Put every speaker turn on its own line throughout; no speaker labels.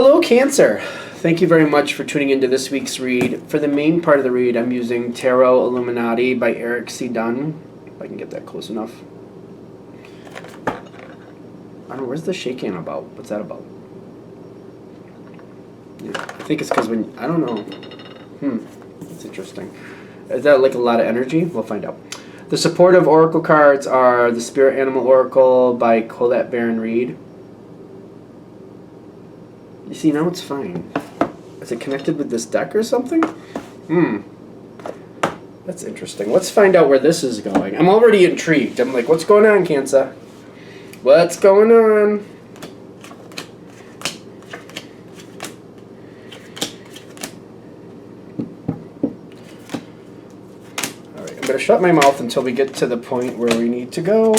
Hello, Cancer. Thank you very much for tuning into this week's read. For the main part of the read, I'm using Tarot Illuminati by Eric C. Dunn. If I can get that close enough. I don't know, where's the shaking about? What's that about? Yeah, I think it's because when, I don't know. That's interesting. Is that like a lot of energy? We'll find out. The supportive oracle cards are the Spirit Animal Oracle by Colette Baron Reed. You see, now it's fine. Is it connected with this deck or something? That's interesting. Let's find out where this is going. I'm already intrigued. I'm like, what's going on, Cancer? What's going on? Alright, I'm going to shut my mouth until we get to the point where we need to go.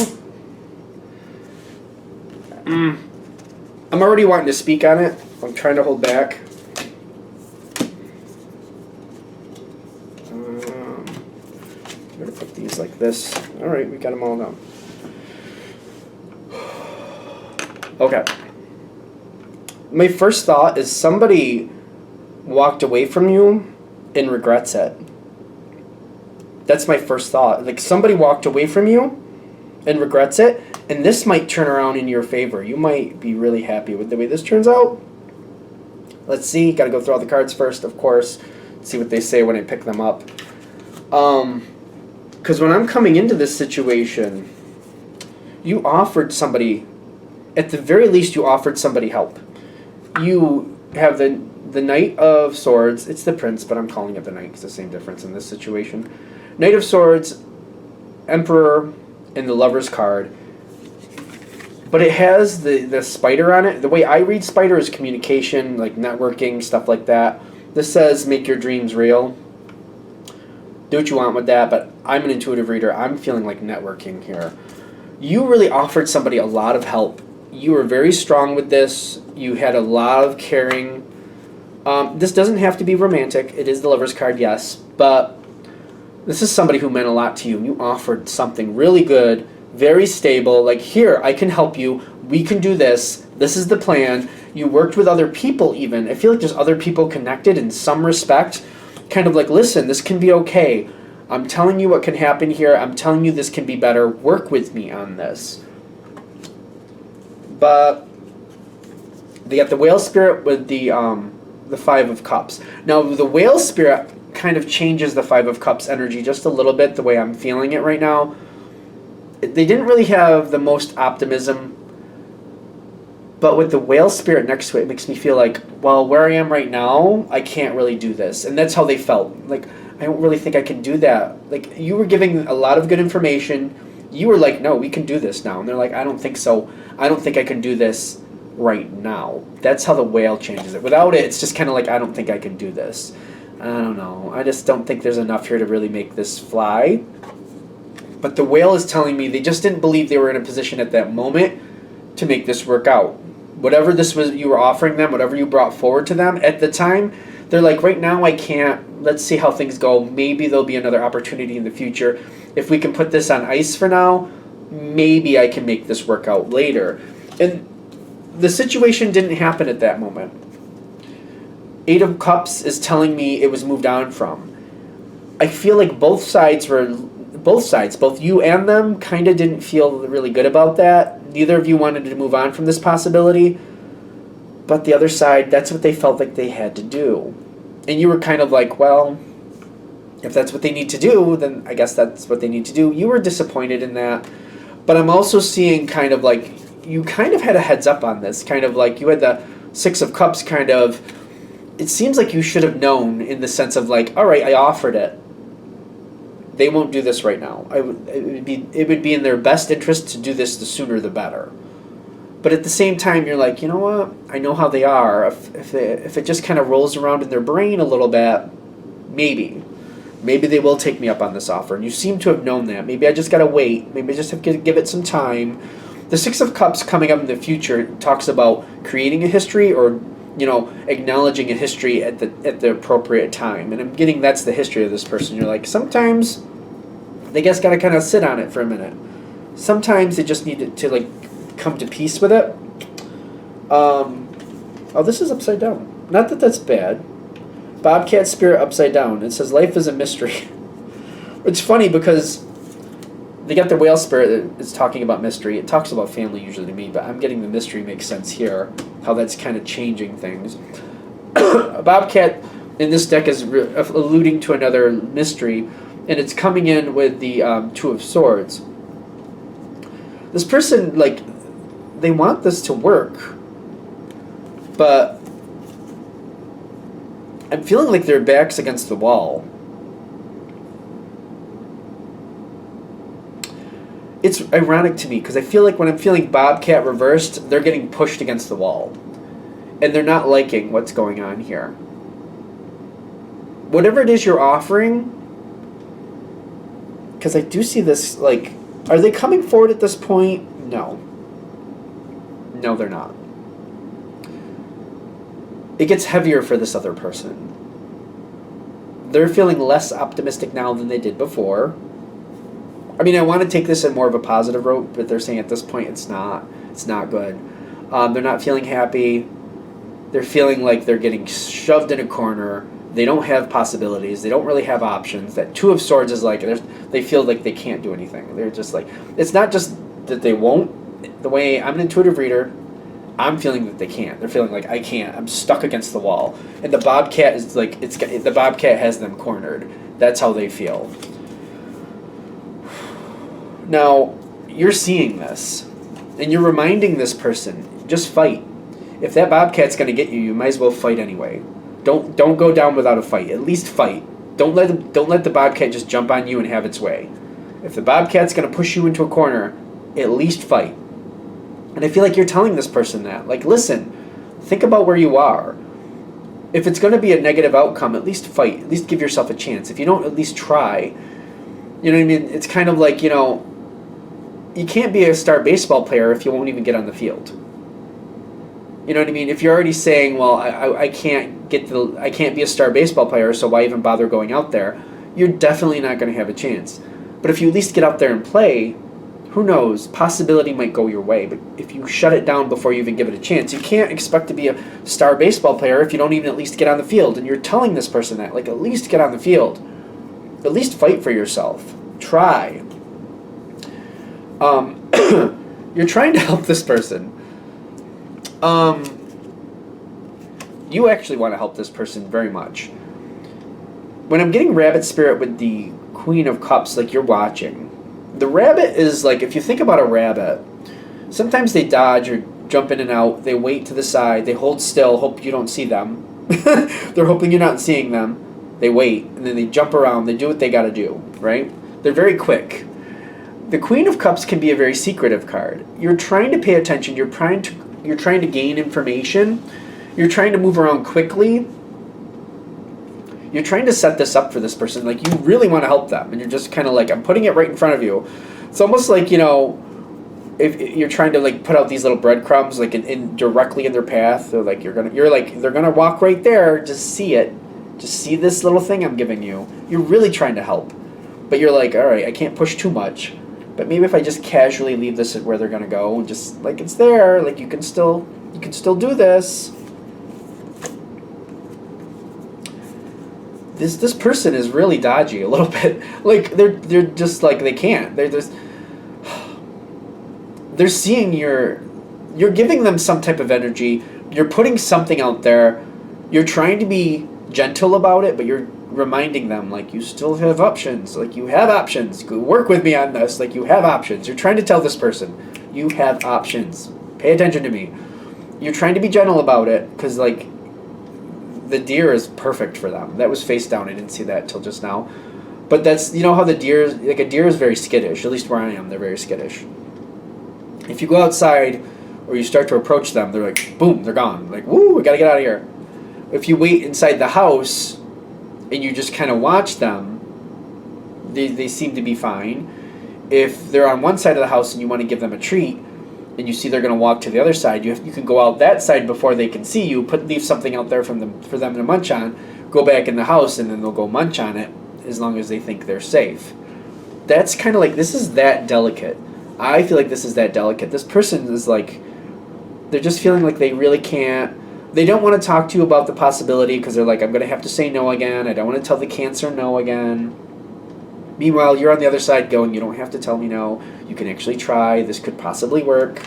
I'm already wanting to speak on it. I'm trying to hold back. I'm going to put these like this. Alright, we got them all now. Okay. My first thought is somebody walked away from you and regrets it. That's my first thought. Like, somebody walked away from you and regrets it, and this might turn around in your favor. You might be really happy with the way this turns out. Let's see. Got to go through all the cards first, of course. See what they say when I pick them up. Because when I'm coming into this situation, you offered somebody, at the very least, you offered somebody help. You have the Knight of Swords. It's the Prince, but I'm calling it the Knight because it's the same difference in this situation. Knight of Swords, Emperor, and the Lover's card. But it has the spider on it. The way I read spider is communication, like networking, stuff like that. This says make your dreams real. Do what you want with that, but I'm an intuitive reader. I'm feeling like networking here. You really offered somebody a lot of help. You were very strong with this. You had a lot of caring. This doesn't have to be romantic. It is the Lover's card, yes, but this is somebody who meant a lot to you. You offered something really good, very stable, like, here, I can help you. We can do this. This is the plan. You worked with other people even. I feel like there's other people connected in some respect. Kind of like, listen, this can be okay. I'm telling you what can happen here. I'm telling you this can be better. Work with me on this. But they got the Whale Spirit with the Five of Cups. Now, the Whale Spirit kind of changes the Five of Cups energy just a little bit, the way I'm feeling it right now. They didn't really have the most optimism, but with the Whale Spirit next to it, it makes me feel like, well, where I am right now, I can't really do this. And that's how they felt. Like, I don't really think I can do that. Like, you were giving a lot of good information. You were like, no, we can do this now. And they're like, I don't think so. I don't think I can do this right now. That's how the Whale changes it. Without it, it's just kind of like, I don't think I can do this. I don't know. I just don't think there's enough here to really make this fly. But the Whale is telling me they just didn't believe they were in a position at that moment to make this work out. Whatever this was you were offering them, whatever you brought forward to them at the time, they're like, right now I can't. Let's see how things go. Maybe there'll be another opportunity in the future. If we can put this on ice for now, maybe I can make this work out later. And the situation didn't happen at that moment. Eight of Cups is telling me it was moved on from. I feel like both sides, both you and them, kind of didn't feel really good about that. Neither of you wanted to move on from this possibility. But the other side, that's what they felt like they had to do. And you were kind of like, well, if that's what they need to do, then I guess that's what they need to do. You were disappointed in that. But I'm also seeing kind of like, you kind of had a heads up on this. Kind of like you had the Six of Cups kind of. It seems like you should have known in the sense of like, all right, I offered it. They won't do this right now. It would be in their best interest to do this the sooner the better. But at the same time, you're like, you know what? I know how they are. If it just kind of rolls around in their brain a little bit, maybe they will take me up on this offer. And you seem to have known that. Maybe I just got to wait. Maybe I just have to give it some time. The Six of Cups coming up in the future talks about creating a history or, you know, acknowledging a history at the appropriate time. And I'm getting that's the history of this person. You're like, sometimes they just got to kind of sit on it for a minute. Sometimes they just need to like come to peace with it. Oh, this is upside down. Not that that's bad. Bobcat spirit upside down. It says life is a mystery. It's funny because they got the whale spirit that is talking about mystery. It talks about family usually to me, but I'm getting the mystery makes sense here. How that's kind of changing things. A bobcat in this deck is alluding to another mystery, and it's coming in with the Two of Swords. This person, like, they want this to work, but I'm feeling like their back's against the wall. It's ironic to me because I feel like when I'm feeling Bobcat reversed, they're getting pushed against the wall. And they're not liking what's going on here. Whatever it is you're offering, because I do see this, like, are they coming forward at this point? No. No, they're not. It gets heavier for this other person. They're feeling less optimistic now than they did before. I mean, I want to take this in more of a positive route, but they're saying at this point it's not. It's not good. They're not feeling happy. They're feeling like they're getting shoved in a corner. They don't have possibilities. They don't really have options. That Two of Swords is like, they feel like they can't do anything. They're just like, it's not just that they won't. The way I'm an intuitive reader, I'm feeling that they can't. They're feeling like, I can't. I'm stuck against the wall. And the Bobcat is like, the Bobcat has them cornered. That's how they feel. Now, you're seeing this, and you're reminding this person, just fight. If that Bobcat's going to get you, you might as well fight anyway. Don't go down without a fight. At least fight. Don't let the Bobcat just jump on you and have its way. If the Bobcat's going to push you into a corner, at least fight. And I feel like you're telling this person that. Like, listen, think about where you are. If it's going to be a negative outcome, at least fight. At least give yourself a chance. If you don't, at least try. You know what I mean? It's kind of like, you can't be a star baseball player if you won't even get on the field. You know what I mean? If you're already saying, well, I can't be a star baseball player, so why even bother going out there? You're definitely not going to have a chance. But if you at least get out there and play, who knows? Possibility might go your way. But if you shut it down before you even give it a chance, you can't expect to be a star baseball player if you don't even at least get on the field. And you're telling this person that, like, at least get on the field. At least fight for yourself. Try. You're trying to help this person. You actually want to help this person very much. When I'm getting rabbit spirit with the Queen of Cups, like you're watching, the rabbit is like, if you think about a rabbit, sometimes they dodge or jump in and out, they wait to the side, they hold still, hope you don't see them. They're hoping you're not seeing them. They wait, and then they jump around, they do what they gotta do, right? They're very quick. The Queen of Cups can be a very secretive card. You're trying to pay attention, you're trying to gain information, you're trying to move around quickly, you're trying to set this up for this person, like you really want to help them, and you're just kind of like, I'm putting it right in front of you. It's almost like, if you're trying to like put out these little breadcrumbs like in directly in their path, they're like, they're gonna walk right there, just see it. Just see this little thing I'm giving you. You're really trying to help. But you're like, all right, I can't push too much. But maybe if I just casually leave this at where they're going to go, and just like it's there, like you can still do this. This person is really dodgy a little bit. Like they're just like they can't. They're seeing you're giving them some type of energy. You're putting something out there. You're trying to be gentle about it, but you're reminding them like you still have options. Like you have options. Go work with me on this. Like you have options. You're trying to tell this person you have options. Pay attention to me. You're trying to be gentle about it because like the deer is perfect for them. That was face down. I didn't see that till just now. But that's, how the deer, like a deer is very skittish. At least where I am, they're very skittish. If you go outside or you start to approach them, they're like, boom, they're gone. Like, woo, we gotta get out of here. If you wait inside the house and you just kind of watch them, they seem to be fine. If they're on one side of the house and you want to give them a treat and you see they're going to walk to the other side, you can go out that side before they can see you, leave something out there for them to munch on, go back in the house, and then they'll go munch on it as long as they think they're safe. That's kind of like, this is that delicate. I feel like this is that delicate. This person is like, they're just feeling like they really can't. They don't want to talk to you about the possibility because they're like, I'm going to have to say no again. I don't want to tell the Cancer no again. Meanwhile, you're on the other side going, you don't have to tell me no. You can actually try. This could possibly work.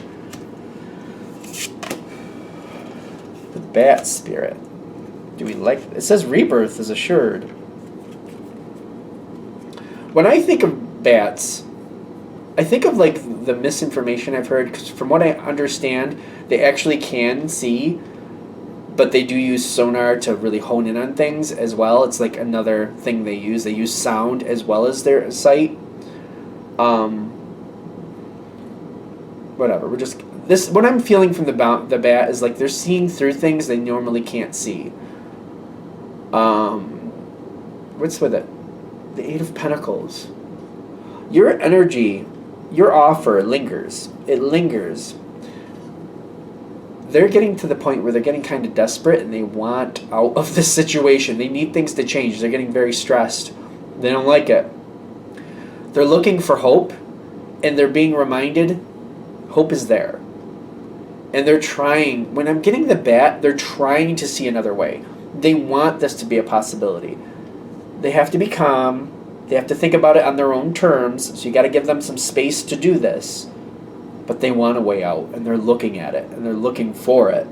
The Bat Spirit. Do we like... It says rebirth is assured. When I think of bats, I think of like the misinformation I've heard, because from what I understand, they actually can see, but they do use sonar to really hone in on things as well. It's like another thing they use. They use sound as well as their sight. Whatever. We're just this. What I'm feeling from the bat is like they're seeing through things they normally can't see. What's with it? The Eight of Pentacles. Your energy, your offer lingers. It lingers. They're getting to the point where they're getting kind of desperate and they want out of this situation. They need things to change. They're getting very stressed. They don't like it. They're looking for hope, and they're being reminded hope is there. And they're trying, when I'm getting the bat, they're trying to see another way. They want this to be a possibility. They have to be calm. They have to think about it on their own terms, so you got to give them some space to do this. But they want a way out, and they're looking at it, and they're looking for it.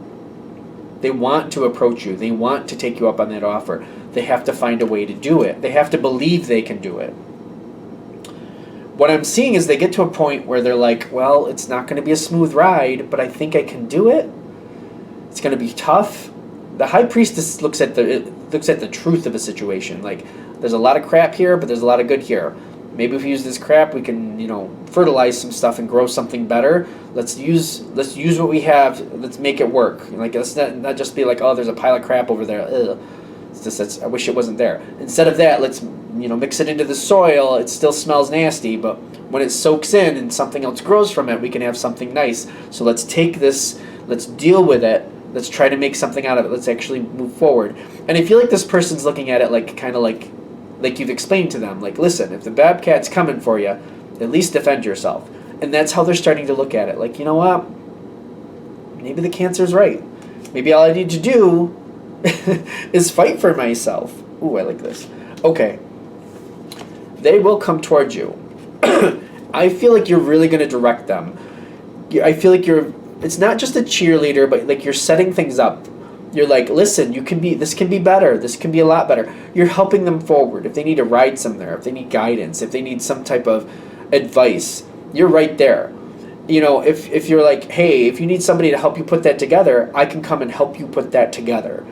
They want to approach you. They want to take you up on that offer. They have to find a way to do it. They have to believe they can do it. What I'm seeing is they get to a point where they're like, well, it's not going to be a smooth ride, but I think I can do it. It's going to be tough. The High Priestess looks at the truth of a situation. Like, there's a lot of crap here, but there's a lot of good here. Maybe if we use this crap, we can, fertilize some stuff and grow something better. Let's use what we have. Let's make it work. Like, let's not just be like, oh, there's a pile of crap over there. Ugh. It's just, I wish it wasn't there. Instead of that, let's mix it into the soil. It still smells nasty, but when it soaks in and something else grows from it, we can have something nice. So let's take this. Let's deal with it. Let's try to make something out of it. Let's actually move forward. And I feel like this person's looking at it like kind of like you've explained to them. Like, listen, if the Babcat's coming for you, at least defend yourself. And that's how they're starting to look at it. Like, you know what? Maybe the Cancer's right. Maybe all I need to do is fight for myself. Ooh, I like this. Okay. They will come towards you. I feel like you're really going to direct them. I feel like it's not just a cheerleader, but like you're setting things up. You're like, listen, this can be better. This can be a lot better. You're helping them forward. If they need to ride somewhere, if they need guidance, if they need some type of advice, you're right there. If you're like, hey, if you need somebody to help you put that together, I can come and help you put that together.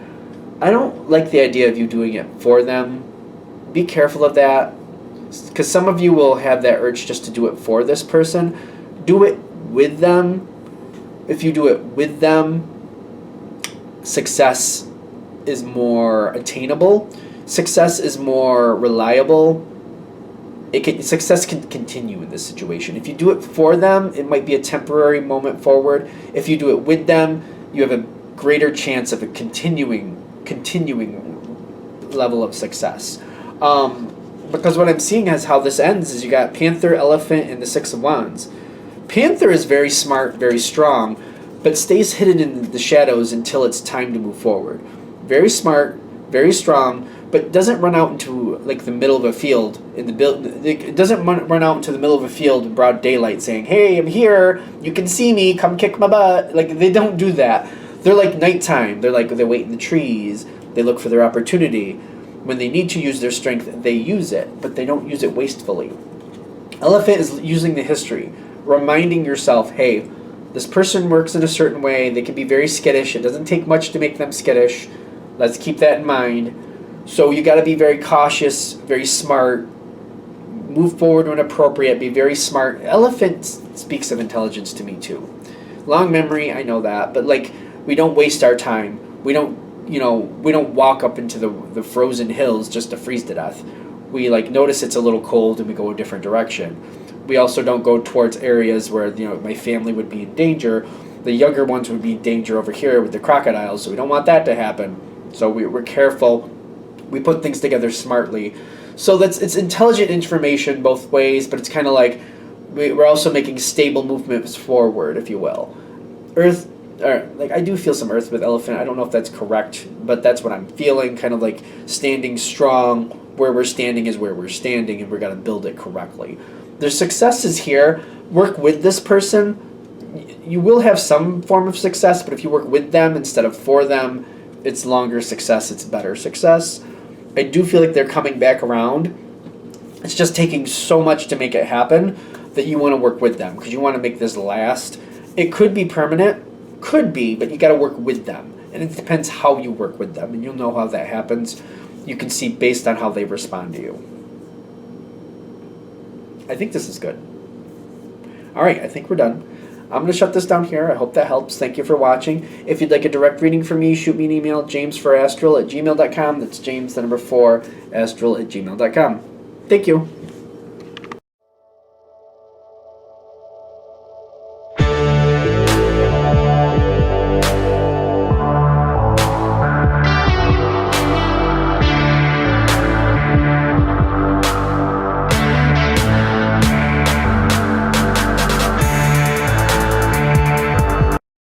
I don't like the idea of you doing it for them. Be careful of that, because some of you will have that urge just to do it for this person. Do it with them. If you do it with them, success is more attainable. Success is more reliable. Success can continue in this situation. If you do it for them, it might be a temporary moment forward. If you do it with them, you have a greater chance of a continuing level of success. Because what I'm seeing as how this ends is you got Panther, Elephant, and the Six of Wands. Panther is very smart, very strong, but stays hidden in the shadows until it's time to move forward. Very smart, very strong, but doesn't run out into like the middle of a field It doesn't run out into the middle of a field in broad daylight saying, "Hey, I'm here. You can see me. Come kick my butt." Like, they don't do that. They're like nighttime. They wait in the trees. They look for their opportunity. When they need to use their strength, they use it, but they don't use it wastefully. Elephant is using the history, reminding yourself, hey, this person works in a certain way. They can be very skittish. It doesn't take much to make them skittish. Let's keep that in mind. So you got to be very cautious, very smart. Move forward when appropriate. Be very smart. Elephant speaks of intelligence to me too. Long memory, I know that, but like, we don't waste our time. We don't walk up into the frozen hills just to freeze to death. We notice it's a little cold and we go a different direction. We also don't go towards areas where my family would be in danger. The younger ones would be in danger over here with the crocodiles, so we don't want that to happen. So we're careful. We put things together smartly. So it's intelligent information both ways, but it's kind of like we're also making stable movements forward, if you will. Earth or like I do feel some earth with elephant. I don't know if that's correct, but that's what I'm feeling. Kind of like standing strong. Where we're standing is where we're standing, and we're gonna build it correctly. Their success is here. Work with this person. You will have some form of success, but if you work with them instead of for them, it's longer success. It's better success. I do feel like they're coming back around. It's just taking so much to make it happen that you want to work with them because you want to make this last. It could be permanent, could be, but you got to work with them. And it depends how you work with them, and you'll know how that happens. You can see based on how they respond to you. I think this is good. All right, I think we're done. I'm going to shut this down here. I hope that helps. Thank you for watching. If you'd like a direct reading from me, shoot me an email, jamesforastral@gmail.com. That's James, the number 4, astral@gmail.com. Thank you.